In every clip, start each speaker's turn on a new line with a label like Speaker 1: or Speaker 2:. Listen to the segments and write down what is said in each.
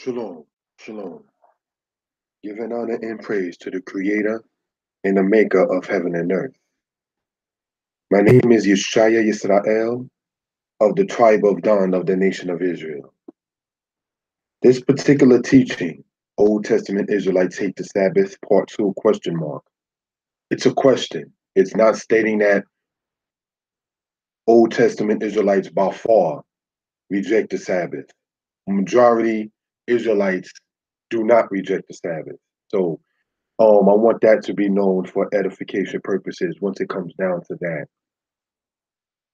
Speaker 1: Shalom, shalom. Giving honor and praise to the Creator and the Maker of heaven and earth. My name is Yeshaya Yisrael of the tribe of Dan of the nation of Israel. This particular teaching, Old Testament Israelites hate the Sabbath, part 2, question mark. It's a question. It's not stating that Old Testament Israelites by far reject the Sabbath. Majority Israelites do not reject the Sabbath. So I want that to be known for edification purposes once it comes down to that.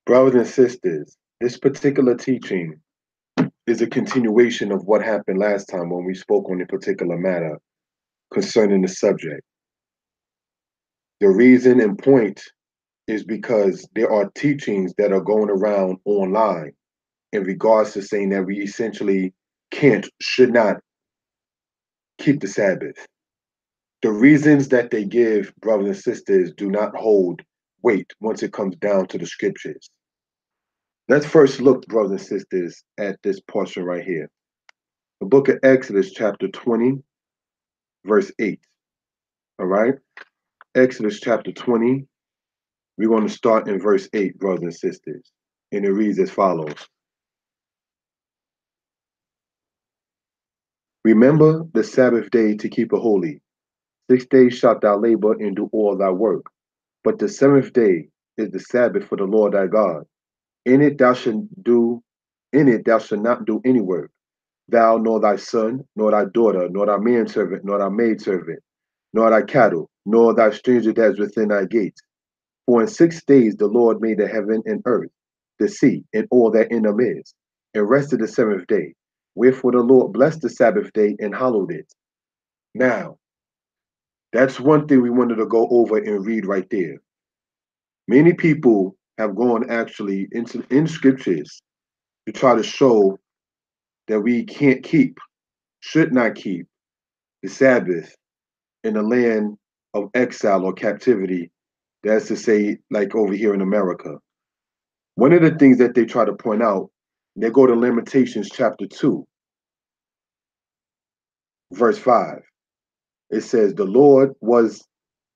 Speaker 1: Brothers and sisters, this particular teaching is a continuation of what happened last time when we spoke on a particular matter concerning the subject. The reason and point is because there are teachings that are going around online in regards to saying that we essentially should not keep the Sabbath. The reasons that they give, brothers and sisters, do not hold weight once it comes down to the scriptures. Let's first look, brothers and sisters, at this portion right here. The book of Exodus, chapter 20, verse 8. All right? Exodus chapter 20. We're going to start in verse 8, brothers and sisters. And it reads as follows. Remember the Sabbath day to keep it holy. 6 days shalt thou labor and do all thy work. But the seventh day is the Sabbath for the Lord thy God. In it thou shalt not do any work, thou, nor thy son, nor thy daughter, nor thy manservant, nor thy maidservant, nor thy cattle, nor thy stranger that is within thy gates. For in 6 days the Lord made the heaven and earth, the sea, and all that in them is, and rested the seventh day. Wherefore the Lord blessed the Sabbath day and hallowed it. Now, that's one thing we wanted to go over and read right there. Many people have gone actually in scriptures to try to show that we should not keep the Sabbath in the land of exile or captivity. That's to say, like over here in America. One of the things that they try to point out, they go to Lamentations chapter 2, verse 5. It says, the Lord was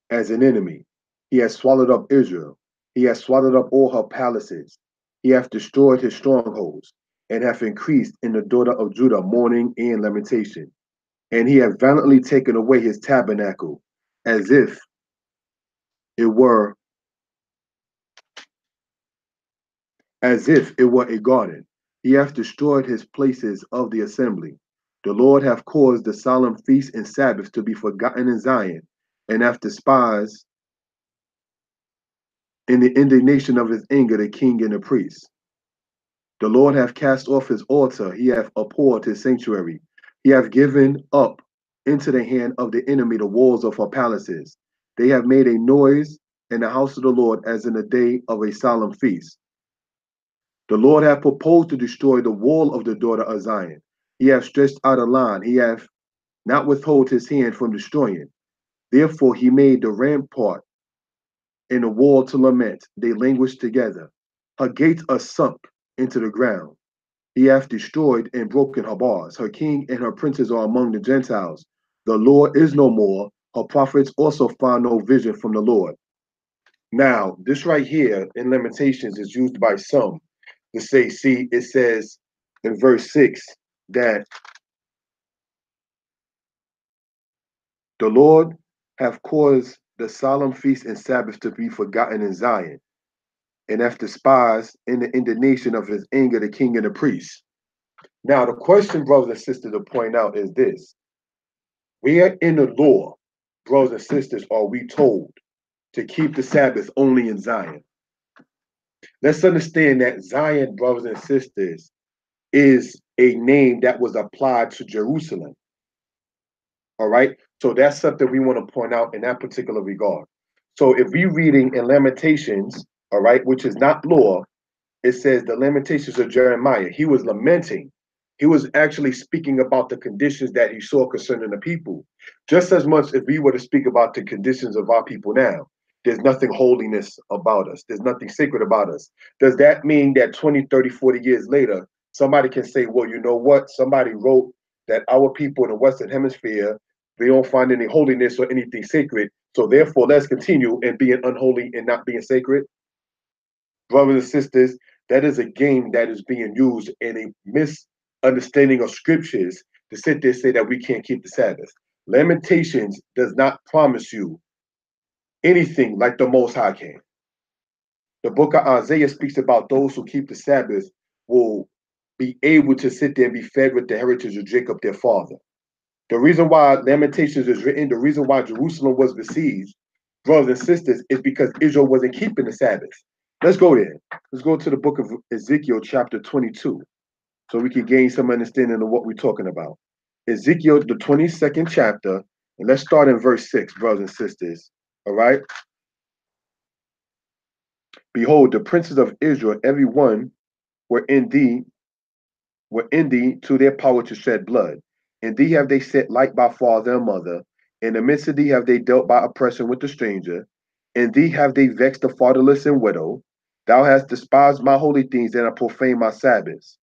Speaker 1: as an enemy. He has swallowed up Israel. He has swallowed up all her palaces. He hath destroyed his strongholds, and hath increased in the daughter of Judah mourning and lamentation. And he hath violently taken away his tabernacle, as if it were a garden. He hath destroyed his places of the assembly. The Lord hath caused the solemn feasts and Sabbaths to be forgotten in Zion, and hath despised in the indignation of his anger the king and the priest. The Lord hath cast off his altar, he hath abhorred his sanctuary. He hath given up into the hand of the enemy the walls of her palaces. They have made a noise in the house of the Lord as in the day of a solemn feast. The Lord hath proposed to destroy the wall of the daughter of Zion. He hath stretched out a line. He hath not withhold his hand from destroying. Therefore he made the rampart and the wall to lament. They languish together. Her gates are sunk into the ground. He hath destroyed and broken her bars. Her king and her princes are among the Gentiles. The Lord is no more. Her prophets also find no vision from the Lord. Now, this right here in Lamentations is used by some to say, see, it says in verse 6 that the Lord hath caused the solemn feast and Sabbath to be forgotten in Zion, and hath despised in the indignation of his anger the king and the priest. Now, the question, brothers and sisters, to point out is this. Where in the law, brothers and sisters, are we told to keep the Sabbath only in Zion? Let's understand that Zion, brothers and sisters, is a name that was applied to Jerusalem. All right? So that's something we want to point out in that particular regard. So if we reading in Lamentations, all right, which is not law, it says the Lamentations of Jeremiah. He was lamenting. He was actually speaking about the conditions that he saw concerning the people. Just as much if we were to speak about the conditions of our people now, there's nothing holiness about us. There's nothing sacred about us. Does that mean that 20, 30, 40 years later, somebody can say, well, you know what? Somebody wrote that our people in the Western Hemisphere, they don't find any holiness or anything sacred. So therefore, let's continue in being unholy and not being sacred. Brothers and sisters, that is a game that is being used in a misunderstanding of scriptures to sit there and say that we can't keep the Sabbath. Lamentations does not promise you anything like the Most High can. The book of Isaiah speaks about those who keep the Sabbath will be able to sit there and be fed with the heritage of Jacob, their father. The reason why Lamentations is written, the reason why Jerusalem was besieged, brothers and sisters, is because Israel wasn't keeping the Sabbath. Let's go there. Let's go to the book of Ezekiel, chapter 22, so we can gain some understanding of what we're talking about. Ezekiel, the 22nd chapter, and let's start in verse 6, brothers and sisters. All right? Behold, the princes of Israel, every one were in thee to their power to shed blood. In thee have they set light by father and mother. In the midst of thee have they dealt by oppression with the stranger. In thee have they vexed the fatherless and widow. Thou hast despised my holy things and have profaned my Sabbaths.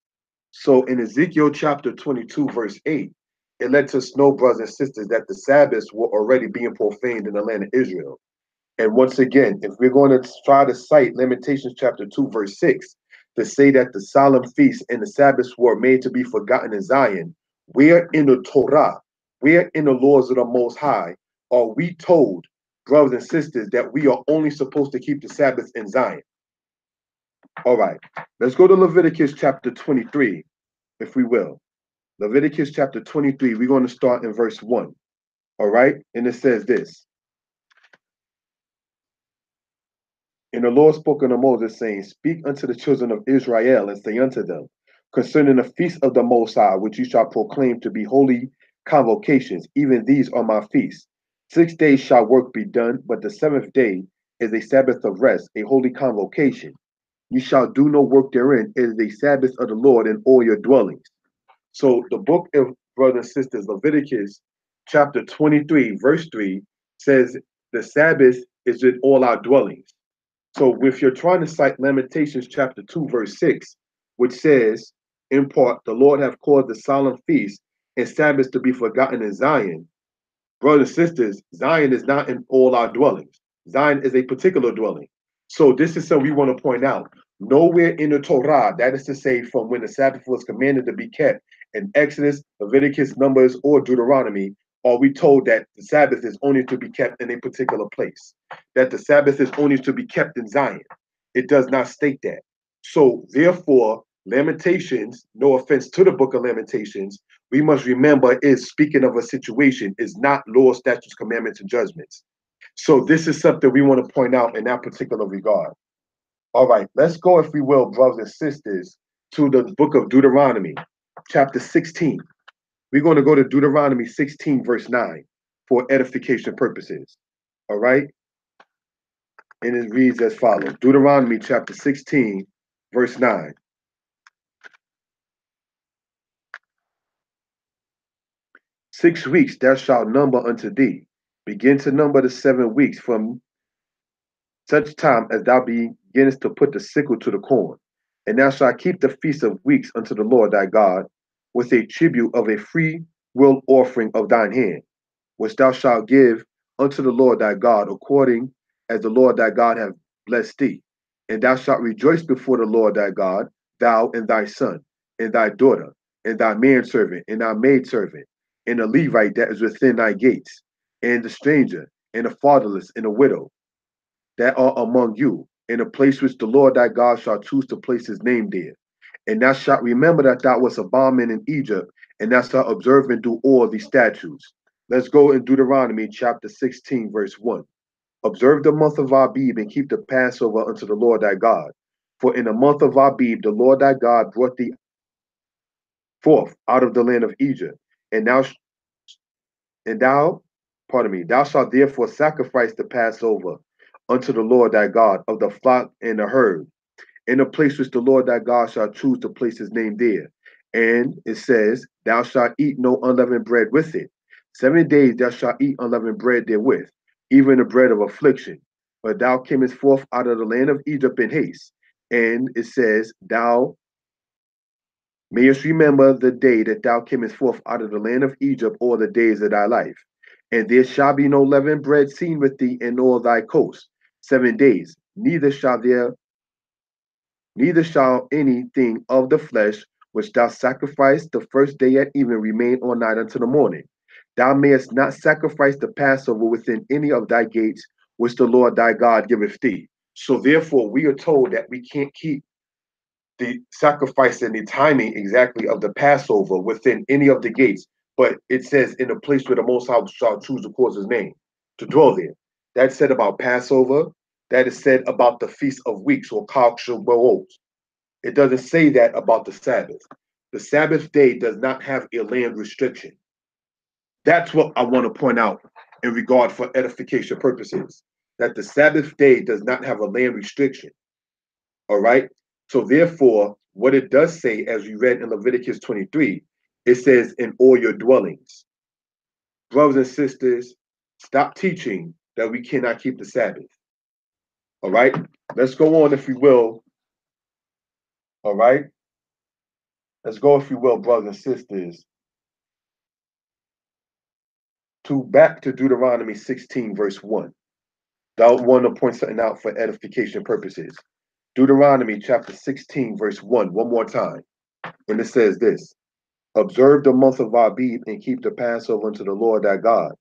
Speaker 1: So in Ezekiel chapter 22, verse 8, it lets us know, brothers and sisters, that the Sabbaths were already being profaned in the land of Israel. And once again, if we're going to try to cite Lamentations chapter 2, verse 6, to say that the solemn feasts and the Sabbaths were made to be forgotten in Zion, where in the Torah, where in the laws of the Most High are we told, brothers and sisters, that we are only supposed to keep the Sabbath in Zion? All right, let's go to Leviticus chapter 23, if we will. Leviticus chapter 23, we're going to start in verse 1. All right, and it says this. And the Lord spoke unto Moses, saying, Speak unto the children of Israel, and say unto them, concerning the feast of the Most High, which you shall proclaim to be holy convocations, even these are my feasts. 6 days shall work be done, but the seventh day is a Sabbath of rest, a holy convocation. You shall do no work therein. It is a Sabbath of the Lord in all your dwellings. So the book of brothers and sisters, Leviticus chapter 23, verse 3 says the Sabbath is in all our dwellings. So if you're trying to cite Lamentations chapter 2, verse 6, which says, in part, the Lord hath caused the solemn feast and Sabbaths to be forgotten in Zion, brothers and sisters, Zion is not in all our dwellings. Zion is a particular dwelling. So this is something we want to point out. Nowhere in the Torah, that is to say, from when the Sabbath was commanded to be kept in Exodus, Leviticus, Numbers, or Deuteronomy, are we told that the Sabbath is only to be kept in a particular place, that the Sabbath is only to be kept in Zion. It does not state that. So therefore, Lamentations, no offense to the book of Lamentations, we must remember is speaking of a situation, is not law, statutes, commandments, and judgments. So this is something we want to point out in that particular regard. All right, let's go, if we will, brothers and sisters, to the book of Deuteronomy, chapter 16. We're going to go to Deuteronomy 16, verse 9, for edification purposes. All right? And it reads as follows. Deuteronomy chapter 16, verse 9. 6 weeks thou shalt number unto thee. Begin to number the 7 weeks from such time as thou beginnest to put the sickle to the corn. And thou shalt keep the feast of weeks unto the Lord thy God, with a tribute of a free will offering of thine hand, which thou shalt give unto the Lord thy God, according as the Lord thy God hath blessed thee. And thou shalt rejoice before the Lord thy God, thou and thy son, and thy daughter, and thy manservant, and thy maidservant, and the Levite that is within thy gates, and the stranger, and the fatherless, and the widow that are among you, in a place which the Lord thy God shall choose to place his name there. And thou shalt remember that thou wast a bondman in Egypt, and thou shalt observe and do all these statutes. Let's go in Deuteronomy chapter 16, verse 1. Observe the month of Abib and keep the Passover unto the Lord thy God. For in the month of Abib the Lord thy God brought thee forth out of the land of Egypt. And thou shalt therefore sacrifice the Passover unto the Lord thy God of the flock and the herd, in a place which the Lord thy God shall choose to place his name there. And it says, thou shalt eat no unleavened bread with it. 7 days thou shalt eat unleavened bread therewith, even the bread of affliction. But thou camest forth out of the land of Egypt in haste. And it says, thou Mayest remember the day that thou camest forth out of the land of Egypt, all the days of thy life. And there shall be no leavened bread seen with thee in all thy coasts 7 days, neither shall anything of the flesh which thou sacrifice the first day at even remain all night until the morning. Thou mayest not sacrifice the Passover within any of thy gates, which the Lord thy God giveth thee. So therefore, we are told that we can't keep the sacrifice and the timing exactly of the Passover within any of the gates, but it says in the place where the Most High shall choose to cause his name to dwell there. That's said about Passover. That is said about the Feast of Weeks or Kal Shavuot. It doesn't say that about the Sabbath. The Sabbath day does not have a land restriction. That's what I want to point out in regard for edification purposes, that the Sabbath day does not have a land restriction. All right. So therefore, what it does say, as we read in Leviticus 23, it says, in all your dwellings. Brothers and sisters, stop teaching that we cannot keep the Sabbath. All right. Let's go on, if we will. All right. Let's go, if you will, brothers and sisters, back to Deuteronomy 16, verse 1. I want to point something out for edification purposes. Deuteronomy chapter 16, verse 1, one more time. And it says this: Observe the month of Abib and keep the Passover unto the Lord thy God.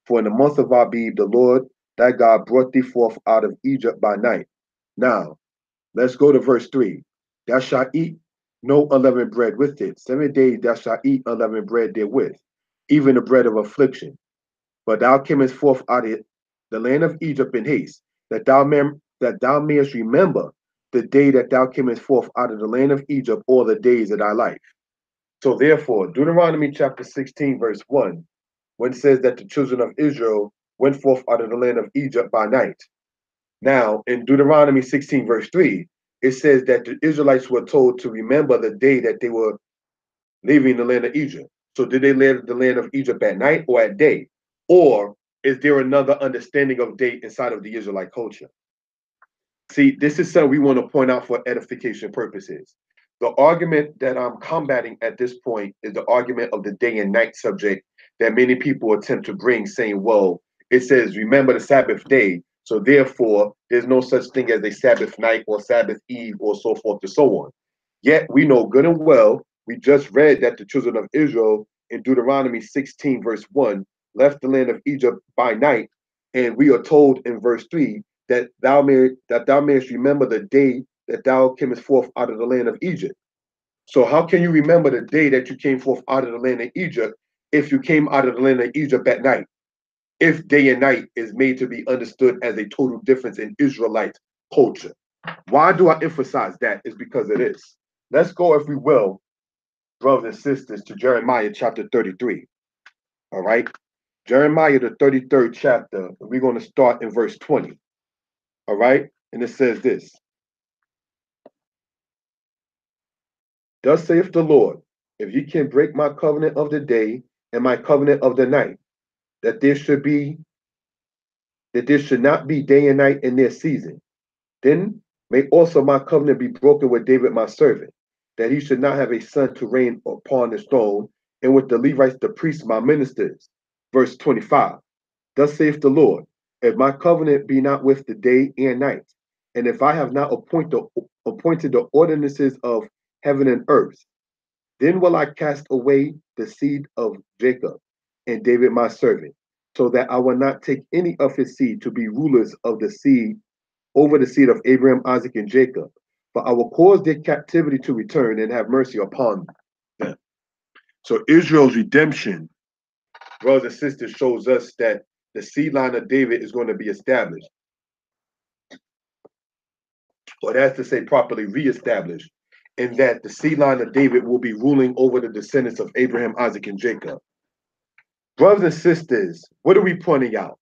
Speaker 1: For in the month of Abib, the Lord thy God brought thee forth out of Egypt by night. Now, let's go to verse 3. Thou shalt eat no unleavened bread with it. 7 days thou shalt eat unleavened bread therewith, even the bread of affliction. But thou camest forth out of the land of Egypt in haste, that thou mayest remember the day that thou camest forth out of the land of Egypt all the days of thy life. So therefore, Deuteronomy chapter 16, verse 1, when it says that the children of Israel went forth out of the land of Egypt by night. Now, in Deuteronomy 16, verse 3, it says that the Israelites were told to remember the day that they were leaving the land of Egypt. So did they leave the land of Egypt at night or at day? Or is there another understanding of day inside of the Israelite culture? See, this is something we want to point out for edification purposes. The argument that I'm combating at this point is the argument of the day and night subject that many people attempt to bring, saying, well, it says, remember the Sabbath day, so therefore there's no such thing as a Sabbath night or Sabbath eve or so forth and so on. Yet we know good and well, we just read that the children of Israel in Deuteronomy 16, verse 1, left the land of Egypt by night, and we are told in verse 3 that thou mayest remember the day that thou camest forth out of the land of Egypt. So how can you remember the day that you came forth out of the land of Egypt if you came out of the land of Egypt at night? If day and night is made to be understood as a total difference in Israelite culture. Why do I emphasize that? Is because it is. Let's go, if we will, brothers and sisters, to Jeremiah chapter 33. All right. Jeremiah, the 33rd chapter, we're going to start in verse 20. All right. And it says this: Thus saith the Lord, if ye can break my covenant of the day and my covenant of the night, that there should not be day and night in their season, then may also my covenant be broken with David my servant, that he should not have a son to reign upon his throne, and with the Levites the priests my ministers. Verse 25. Thus saith the Lord, if my covenant be not with the day and night, and if I have not appointed the ordinances of heaven and earth, then will I cast away the seed of Jacob and David my servant, so that I will not take any of his seed to be rulers of the seed over the seed of Abraham, Isaac, and Jacob. But I will cause their captivity to return and have mercy upon them. So Israel's redemption, brothers and sisters, shows us that the seed line of David is going to be established. Or that's to say, properly reestablished, and that the seed line of David will be ruling over the descendants of Abraham, Isaac, and Jacob. Brothers and sisters, what are we pointing out?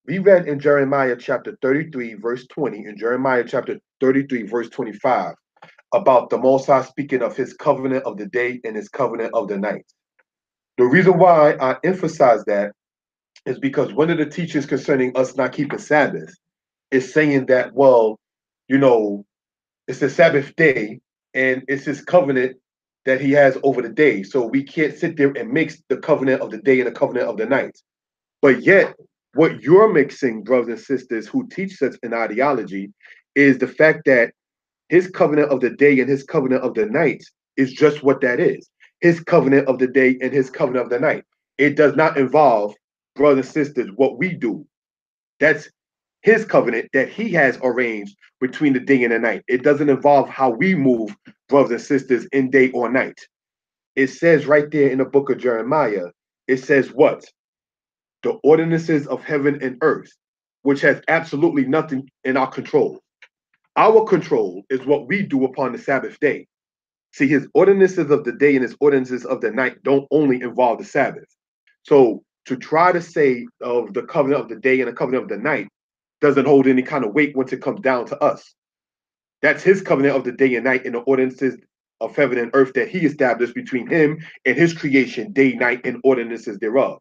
Speaker 1: We read in Jeremiah chapter 33, verse 20, and Jeremiah chapter 33, verse 25, about the Most High speaking of his covenant of the day and his covenant of the night. The reason why I emphasize that is because one of the teachings concerning us not keeping Sabbath is saying that, well, you know, it's the Sabbath day and it's his covenant that he has over the day. So we can't sit there and mix the covenant of the day and the covenant of the night. But yet, what you're mixing, brothers and sisters, who teach such an ideology, is the fact that his covenant of the day and his covenant of the night is just what that is. His covenant of the day and his covenant of the night. It does not involve, brothers and sisters, what we do. That's his covenant that he has arranged between the day and the night. It doesn't involve how we move, brothers and sisters, in day or night. It says right there in the book of Jeremiah, it says what? The ordinances of heaven and earth, which has absolutely nothing in our control. Our control is what we do upon the Sabbath day. See, his ordinances of the day and his ordinances of the night don't only involve the Sabbath. So to try to say of the covenant of the day and the covenant of the night doesn't hold any kind of weight once it comes down to us. That's his covenant of the day and night and the ordinances of heaven and earth that he established between him and his creation, day, night, and ordinances thereof.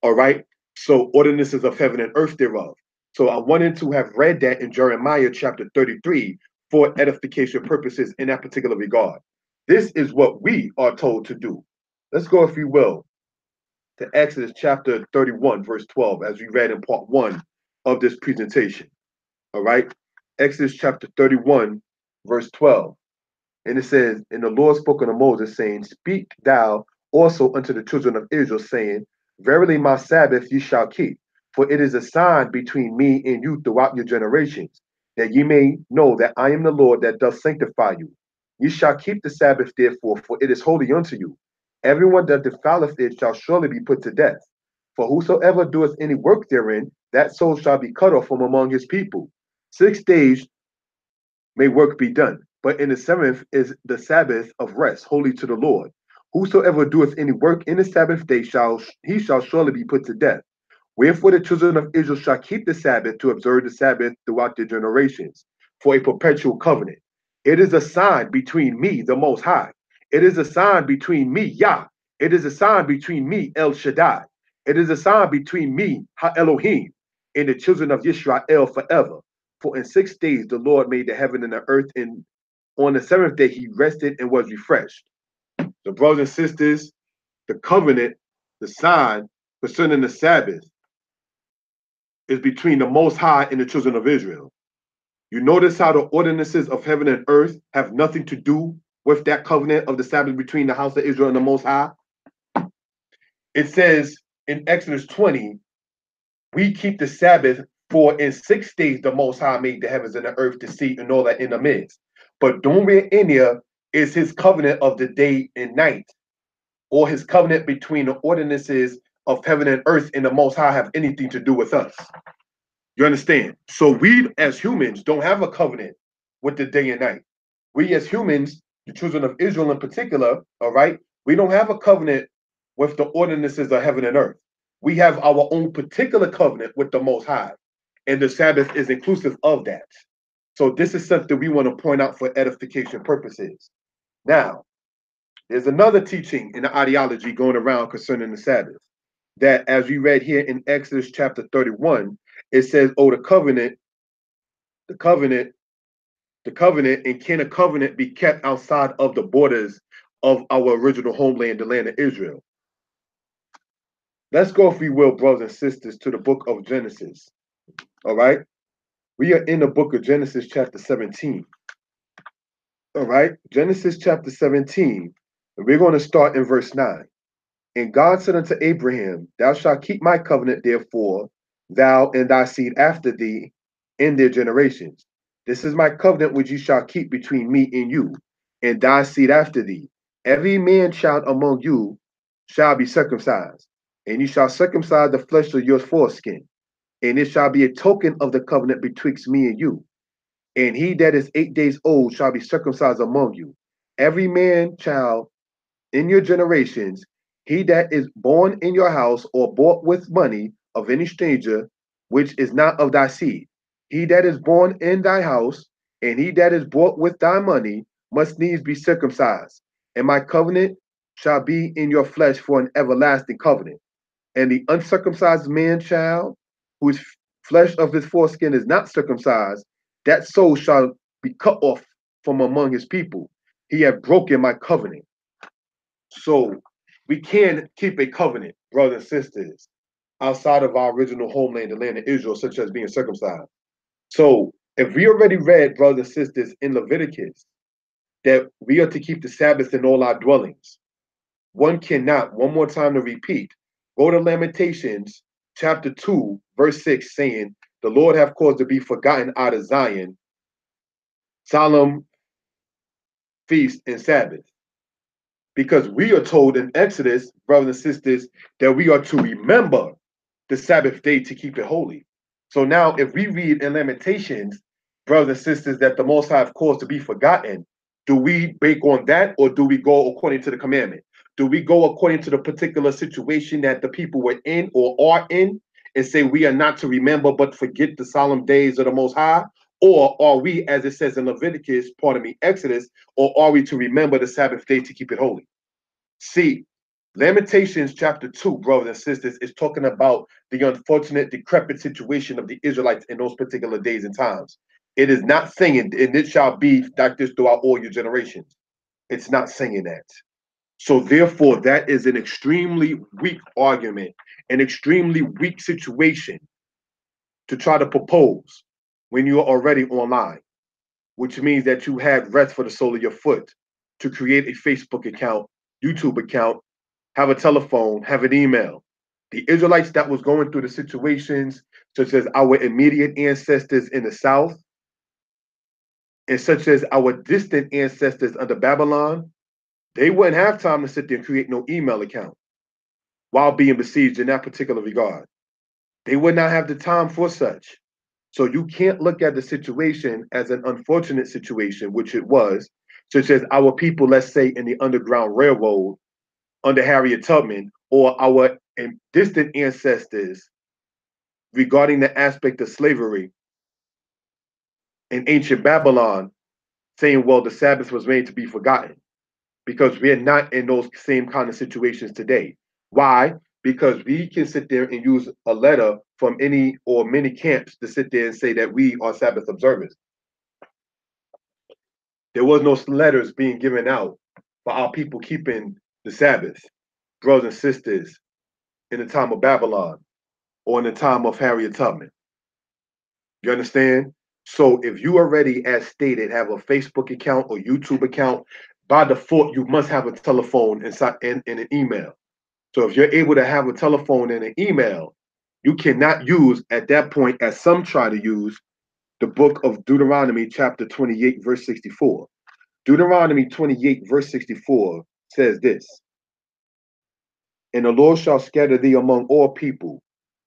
Speaker 1: All right. So ordinances of heaven and earth thereof. So I wanted to have read that in Jeremiah chapter 33 for edification purposes in that particular regard. This is what we are told to do. Let's go, if you will, to Exodus chapter 31, verse 12, as we read in part one of this presentation. All right. Exodus chapter 31, verse 12. And it says, and the Lord spoke unto Moses, saying, Speak thou also unto the children of Israel, saying, Verily my Sabbath ye shall keep, for it is a sign between me and you throughout your generations, that ye may know that I am the Lord that doth sanctify you. Ye shall keep the Sabbath therefore, for it is holy unto you. Everyone that defileth it shall surely be put to death. For whosoever doeth any work therein, that soul shall be cut off from among his people. 6 days may work be done. But in the seventh is the Sabbath of rest, holy to the Lord. Whosoever doeth any work in the Sabbath day shall surely be put to death. Wherefore the children of Israel shall keep the Sabbath to observe the Sabbath throughout their generations, for a perpetual covenant. It is a sign between me, the Most High. It is a sign between me, Yah. It is a sign between me, El Shaddai. It is a sign between me, Ha Elohim, and the children of Israel forever. For in 6 days the Lord made the heaven and the earth, and on the seventh day he rested and was refreshed. So, brothers and sisters, the covenant, the sign concerning the Sabbath, is between the Most High and the children of Israel. You notice how the ordinances of heaven and earth have nothing to do with that covenant of the Sabbath between the house of Israel and the Most High? It says in Exodus 20, we keep the Sabbath, for in 6 days the Most High made the heavens and the earth, the sea, and all that in the midst. But Dumria Inia is his covenant of the day and night, or his covenant between the ordinances of heaven and earth and the Most High have anything to do with us. You understand? So we as humans don't have a covenant with the day and night. We as humans, the children of Israel in particular, all right, we don't have a covenant with the ordinances of heaven and earth. We have our own particular covenant with the Most High, and the Sabbath is inclusive of that. So this is something we want to point out for edification purposes. Now, there's another teaching in the ideology going around concerning the Sabbath, that as we read here in Exodus chapter 31, it says, oh, the covenant, and can a covenant be kept outside of the borders of our original homeland, the land of Israel? Let's go, if we will, brothers and sisters, to the book of Genesis. All right? We are in the book of Genesis chapter 17. All right? Genesis chapter 17. And we're going to start in verse 9. And God said unto Abraham, Thou shalt keep my covenant, therefore, thou and thy seed after thee in their generations. This is my covenant which ye shall keep between me and you, and thy seed after thee. Every man child among you shall be circumcised, and ye shall circumcise the flesh of your foreskin, and it shall be a token of the covenant betwixt me and you. And he that is 8 days old shall be circumcised among you. Every man child in your generations, he that is born in your house or bought with money of any stranger, which is not of thy seed, he that is born in thy house, and he that is bought with thy money, must needs be circumcised. And my covenant shall be in your flesh for an everlasting covenant. And the uncircumcised man child, whose flesh of his foreskin is not circumcised, that soul shall be cut off from among his people. He hath broken my covenant. So we can keep a covenant, brothers and sisters, outside of our original homeland, the land of Israel, such as being circumcised. So if we already read, brothers and sisters, in Leviticus, that we are to keep the Sabbath in all our dwellings, one cannot, one more time to repeat, go to Lamentations chapter 2, verse 6, saying, the Lord hath caused to be forgotten out of Zion, solemn feast and Sabbath. Because we are told in Exodus, brothers and sisters, that we are to remember the Sabbath day to keep it holy. So now, if we read in Lamentations, brothers and sisters, that the Most High have caused to be forgotten, do we bake on that, or do we go according to the commandment? Do we go according to the particular situation that the people were in or are in, and say we are not to remember but forget the solemn days of the Most High? Or are we, as it says in Leviticus, pardon me, Exodus, or are we to remember the Sabbath day to keep it holy? See, Lamentations chapter 2, brothers and sisters, is talking about the unfortunate, decrepit situation of the Israelites in those particular days and times. It is not saying, and it shall be like this throughout all your generations. It's not saying that. So, therefore, that is an extremely weak argument, an extremely weak situation to try to propose when you're already online, which means that you have rest for the sole of your foot to create a Facebook account, YouTube account, have a telephone, have an email. The Israelites that was going through the situations, such as our immediate ancestors in the south, and such as our distant ancestors under Babylon, they wouldn't have time to sit there and create no email account while being besieged in that particular regard. They would not have the time for such. So you can't look at the situation as an unfortunate situation, which it was, such as our people, let's say, in the Underground Railroad under Harriet Tubman, or our distant ancestors regarding the aspect of slavery in ancient Babylon, saying, well, the Sabbath was made to be forgotten, because we're not in those same kind of situations today. Why? Because we can sit there and use a letter from any or many camps to sit there and say that we are Sabbath observers. There was no letters being given out for our people keeping the Sabbath, brothers and sisters, in the time of Babylon or in the time of Harriet Tubman. You understand? So if you already, as stated, have a Facebook account or YouTube account, by default, you must have a telephone and an email. So if you're able to have a telephone and an email, you cannot use at that point, as some try to use, the book of Deuteronomy chapter 28, verse 64. Deuteronomy 28, verse 64 says this, and the Lord shall scatter thee among all people,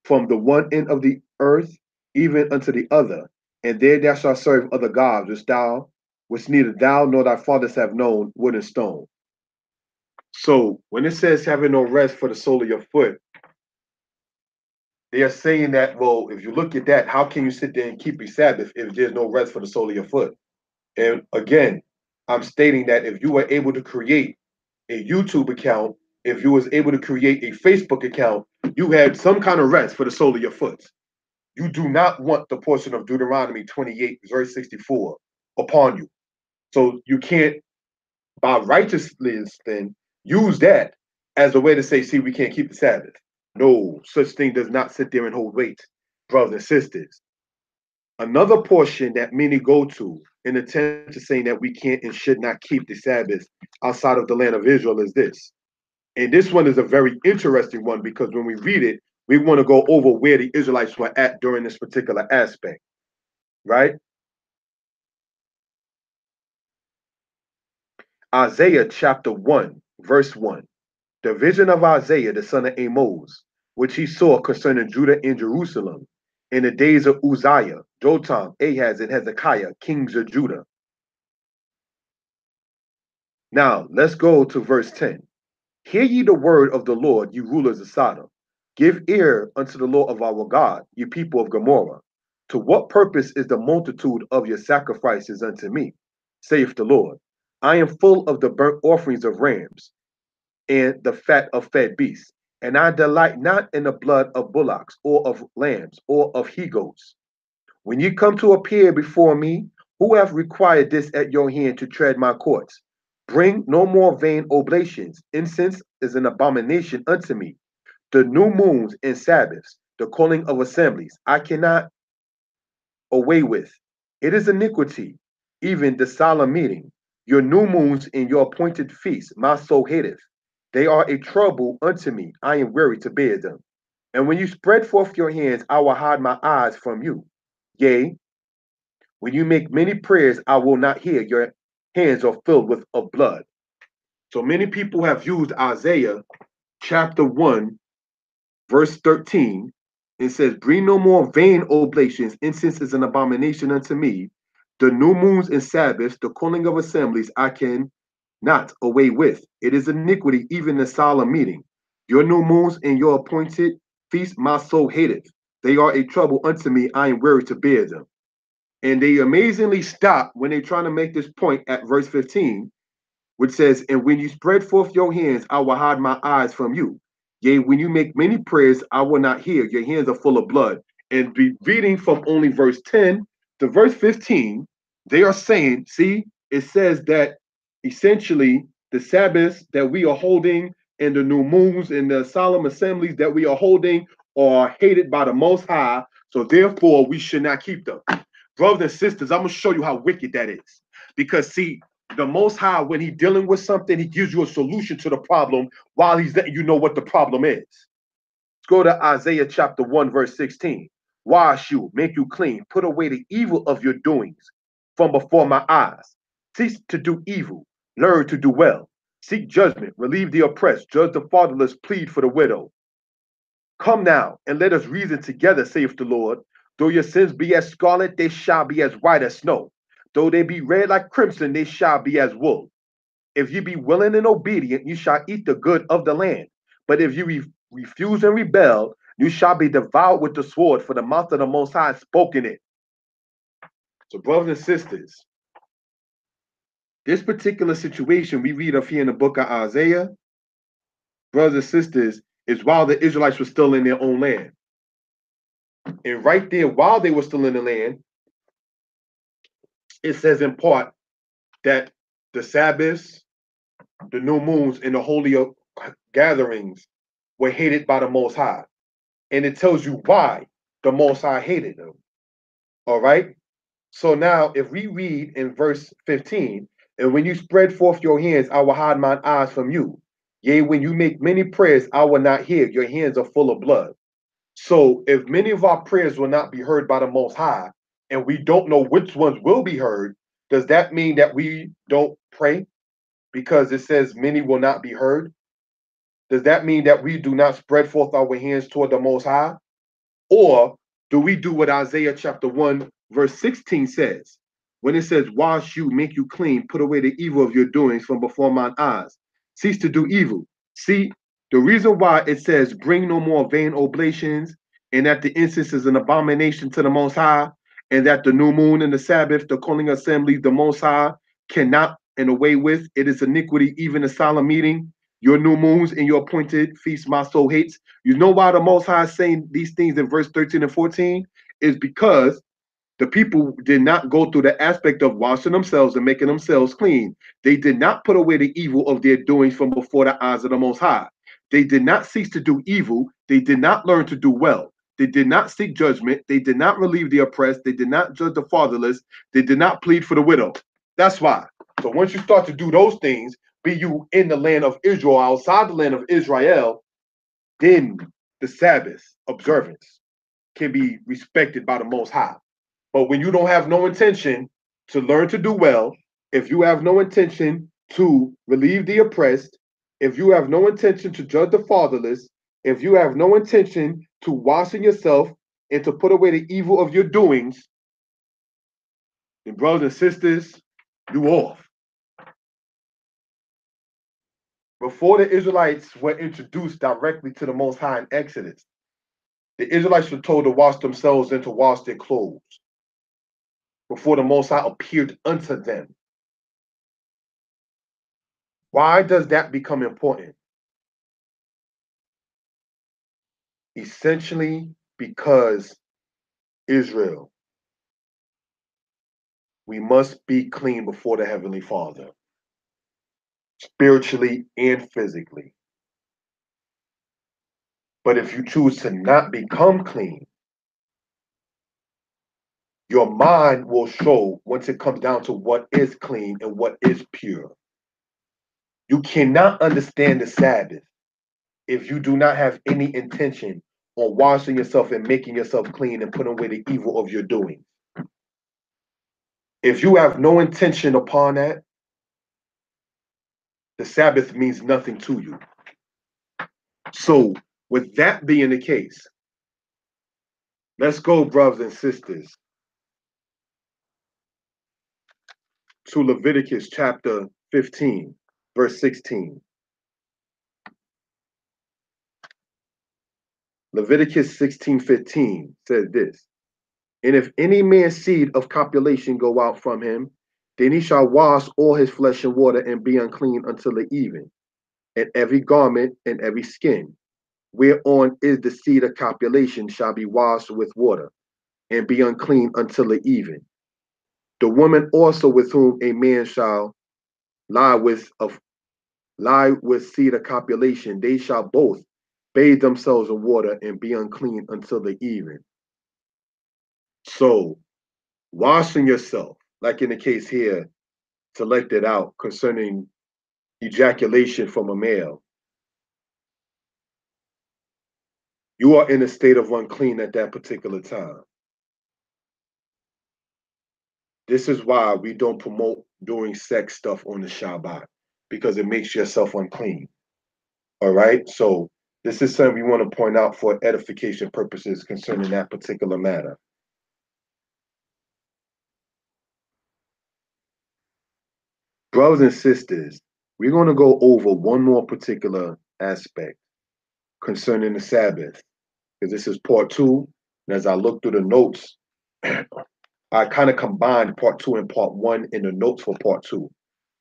Speaker 1: from the one end of the earth even unto the other, and there thou shalt serve other gods, which neither thou nor thy fathers have known, wood and stone. So when it says having no rest for the sole of your foot, they are saying that, well, if you look at that, how can you sit there and keep a Sabbath if there's no rest for the sole of your foot? And again, I'm stating that if you were able to create a YouTube account, if you was able to create a Facebook account, you had some kind of rest for the sole of your foot. You do not want the portion of Deuteronomy 28, verse 64 upon you. So you can't, by righteousness, then use that as a way to say, see, we can't keep the Sabbath. No, such thing does not sit there and hold weight, brothers and sisters. Another portion that many go to in attempt to saying that we can't and should not keep the Sabbath outside of the land of Israel is this. And this one is a very interesting one, because when we read it, we want to go over where the Israelites were at during this particular aspect, right? Isaiah chapter 1, verse 1. The vision of Isaiah, the son of Amos, which he saw concerning Judah and Jerusalem in the days of Uzziah, Jotham, Ahaz, and Hezekiah, kings of Judah. Now, let's go to verse 10. Hear ye the word of the Lord, you rulers of Sodom. Give ear unto the law of our God, ye people of Gomorrah. To what purpose is the multitude of your sacrifices unto me, saith the Lord? I am full of the burnt offerings of rams, and the fat of fed beasts, and I delight not in the blood of bullocks, or of lambs, or of he goats. When ye come to appear before me, who hath required this at your hand to tread my courts? Bring no more vain oblations. Incense is an abomination unto me. The new moons and Sabbaths, the calling of assemblies, I cannot away with. It is iniquity, even the solemn meeting. Your new moons and your appointed feasts, my soul hateth. They are a trouble unto me. I am weary to bear them. And when you spread forth your hands, I will hide my eyes from you. Yea, when you make many prayers, I will not hear. Your hands are filled with of blood. So many people have used Isaiah chapter 1, verse 13. It says, bring no more vain oblations. Incense is an abomination unto me. The new moons and Sabbaths, the calling of assemblies, I can not away with. It is iniquity, even the solemn meeting. Your new moons and your appointed feast, my soul hateth. They are a trouble unto me. I am weary to bear them. And they amazingly stop when they're trying to make this point at verse 15, which says, and when you spread forth your hands, I will hide my eyes from you. Yea, when you make many prayers, I will not hear. Your hands are full of blood. And be reading from only verse 10 to verse 15, they are saying, see, it says that essentially the Sabbaths that we are holding and the new moons and the solemn assemblies that we are holding are hated by the Most High. So therefore, we should not keep them. Brothers and sisters, I'm going to show you how wicked that is. Because see, the Most High, when he's dealing with something, he gives you a solution to the problem while he's letting you know what the problem is. Let's go to Isaiah chapter 1, verse 16. Wash you, make you clean, put away the evil of your doings from before my eyes. Cease to do evil, learn to do well. Seek judgment, relieve the oppressed, judge the fatherless, plead for the widow. Come now, and let us reason together, saith the Lord. Though your sins be as scarlet, they shall be as white as snow. Though they be red like crimson, they shall be as wool. If you be willing and obedient, you shall eat the good of the land. But if you refuse and rebel, you shall be devoured with the sword, for the mouth of the Most High has spoken it. So, brothers and sisters, this particular situation we read of here in the book of Isaiah, brothers and sisters, is while the Israelites were still in their own land. And right there, while they were still in the land, it says in part that the Sabbaths, the new moons, and the holy gatherings were hated by the Most High. And it tells you why the Most High hated them. All right? So now, if we read in verse 15, and when you spread forth your hands, I will hide mine eyes from you. Yea, when you make many prayers, I will not hear. Your hands are full of blood. So if many of our prayers will not be heard by the Most High, and we don't know which ones will be heard, does that mean that we don't pray because it says many will not be heard? Does that mean that we do not spread forth our hands toward the Most High? Or do we do what Isaiah chapter 1, verse 16 says? When it says, wash you, make you clean, put away the evil of your doings from before mine eyes. Cease to do evil. See, the reason why it says, bring no more vain oblations, and that the incense is an abomination to the Most High, and that the new moon and the Sabbath, the calling assembly, the Most High cannot and away with, it is iniquity, even a solemn meeting. Your new moons and your appointed feast my soul hates. You know why the Most High is saying these things in verse 13 and 14? Is because the people did not go through the aspect of washing themselves and making themselves clean. They did not put away the evil of their doings from before the eyes of the Most High. They did not cease to do evil. They did not learn to do well. They did not seek judgment. They did not relieve the oppressed. They did not judge the fatherless. They did not plead for the widow. That's why. So once you start to do those things, be you in the land of Israel, outside the land of Israel, then the Sabbath observance can be respected by the Most High. But when you don't have no intention to learn to do well, if you have no intention to relieve the oppressed, if you have no intention to judge the fatherless, if you have no intention to washing yourself and to put away the evil of your doings, then brothers and sisters, you off. Before the Israelites were introduced directly to the Most High in Exodus, the Israelites were told to wash themselves and to wash their clothes before the Most High appeared unto them. Why does that become important? Essentially because Israel, we must be clean before the Heavenly Father. spiritually and physically. But if you choose to not become clean, your mind will show once it comes down to what is clean and what is pure. You cannot understand the Sabbath if you do not have any intention on washing yourself and making yourself clean and putting away the evil of your doing. If you have no intention upon that, the Sabbath means nothing to you. So, with that being the case, let's go, brothers and sisters, to Leviticus chapter 15, verse 16. Leviticus 16:15 says this: And if any man's seed of copulation go out from him, then he shall wash all his flesh in water and be unclean until the even. And every garment and every skin, whereon is the seed of copulation, shall be washed with water, and be unclean until the even. The woman also with whom a man shall lie with seed of copulation, they shall both bathe themselves in water and be unclean until the even. So, washing yourself, like in the case here, selected out concerning ejaculation from a male, you are in a state of unclean at that particular time. This is why we don't promote doing sex stuff on the Shabbat, because it makes yourself unclean. All right. So this is something we want to point out for edification purposes concerning that particular matter. Brothers and sisters, we're going to go over one more particular aspect concerning the Sabbath, because this is part two. And as I look through the notes, I kind of combined part two and part one in the notes for part two.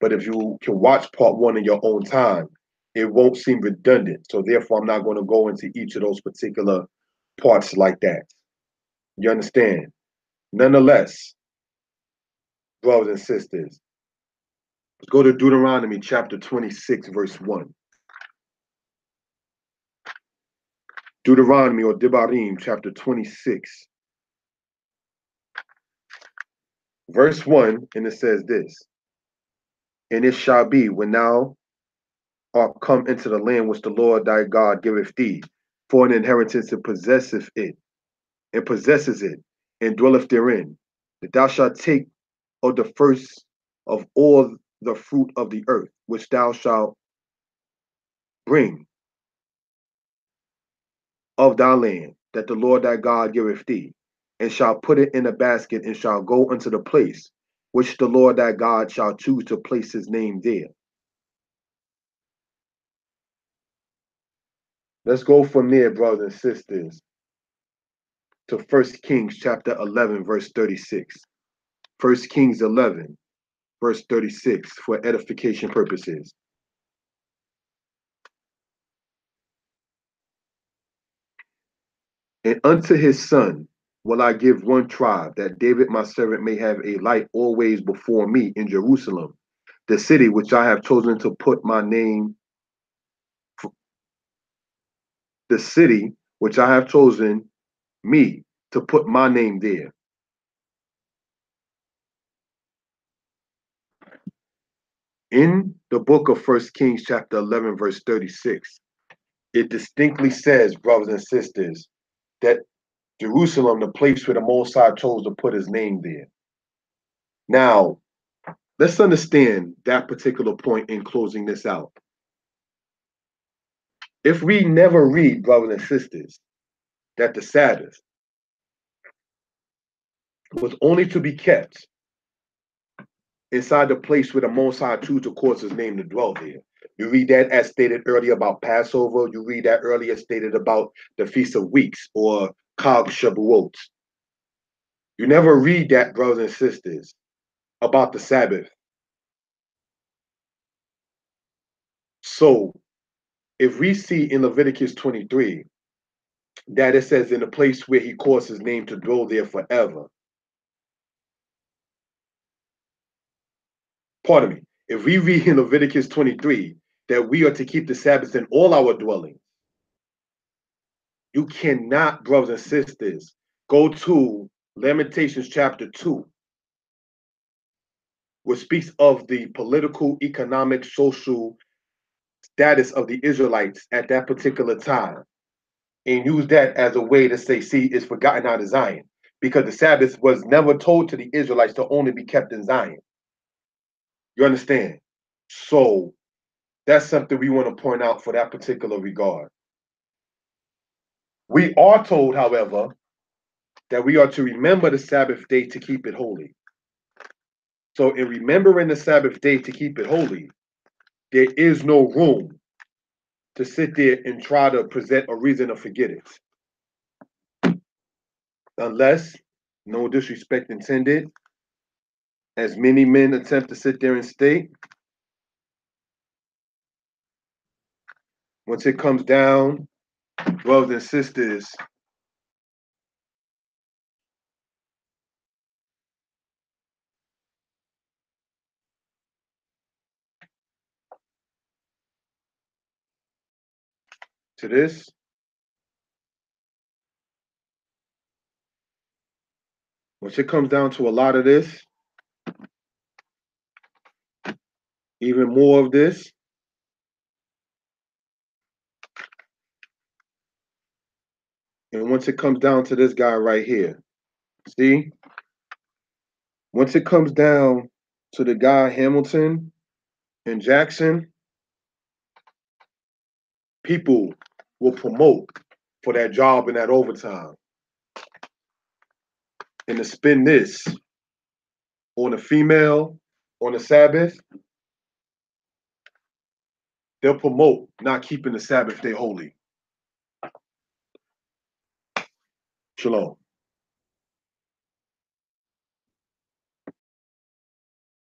Speaker 1: But if you can watch part one in your own time, it won't seem redundant. So therefore, I'm not going to go into each of those particular parts like that. You understand? Nonetheless, brothers and sisters, let's go to Deuteronomy chapter 26, verse 1. Deuteronomy or Devarim chapter 26, verse 1, and it says this: And it shall be when thou art come into the land which the Lord thy God giveth thee for an inheritance, and possesses it, and dwelleth therein, that thou shalt take of the first of all the fruit of the earth, which thou shalt bring of thy land, that the Lord thy God giveth thee, and shall put it in a basket, and shall go unto the place which the Lord thy God shall choose to place his name there. Let's go from there, brothers and sisters, to 1 Kings chapter 11, verse 36. 1 Kings 11, verse 36, for edification purposes. And unto his son will I give one tribe, that David my servant may have a light always before me in Jerusalem, the city which I have chosen to put my name, the city which I have chosen me to put my name there. In the book of 1 Kings chapter 11, verse 36, it distinctly says, brothers and sisters, that Jerusalem, the place where the Most High chose to put his name there. Now, let's understand that particular point in closing this out. If we never read, brothers and sisters, that the Sabbath was only to be kept inside the place where the Most High chose to cause his name to dwell there. You read that as stated earlier about Passover. You read that earlier stated about the Feast of Weeks or Chag Shavuot. You never read that, brothers and sisters, about the Sabbath. So if we see in Leviticus 23 that it says in the place where he caused his name to dwell there forever. Pardon me. If we read in Leviticus 23 that we are to keep the Sabbath in all our dwellings, you cannot, brothers and sisters, go to Lamentations chapter 2, which speaks of the political, economic, social status of the Israelites at that particular time, and use that as a way to say, see, it's forgotten out of Zion. Because the Sabbath was never told to the Israelites to only be kept in Zion. You understand? So that's something we want to point out for that particular regard. We are told, however, that we are to remember the Sabbath day to keep it holy. So in remembering the Sabbath day to keep it holy, there is no room to sit there and try to present a reason to forget it. Unless, no disrespect intended, as many men attempt to sit there and state, once it comes down, brothers and sisters, to this, once it comes down to a lot of this, even more of this, and once it comes down to this guy right here, see? Once it comes down to the guy Hamilton and Jackson, people will promote for that job and that overtime. And to spend this on a female on the Sabbath, they'll promote not keeping the Sabbath day holy. Shalom.